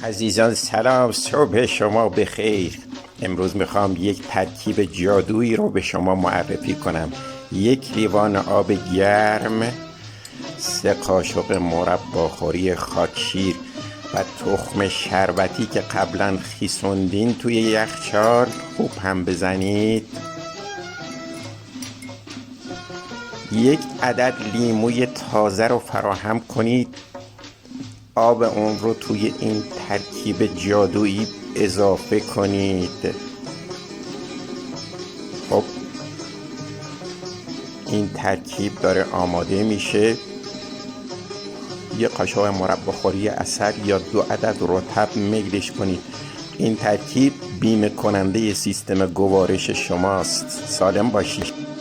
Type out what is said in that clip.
عزیزان سلام، صبح شما بخیر. امروز میخوام یک ترکیب جادویی رو به شما معرفی کنم. 1 لیوان آب گرم، 3 قاشق مرباخوری خاکشیر و تخم شربتی که قبلا خیسوندین توی یخچال خوب هم بزنید. 1 عدد لیموی تازه رو فراهم کنید. آب اون رو توی این ترکیب جادویی اضافه کنید. خب این ترکیب داره آماده میشه. 1 قاشق مرباخوری عسل یا 2 عدد رطب میلش کنید. این ترکیب بیمه کننده سیستم گوارش شماست. سالم باشید.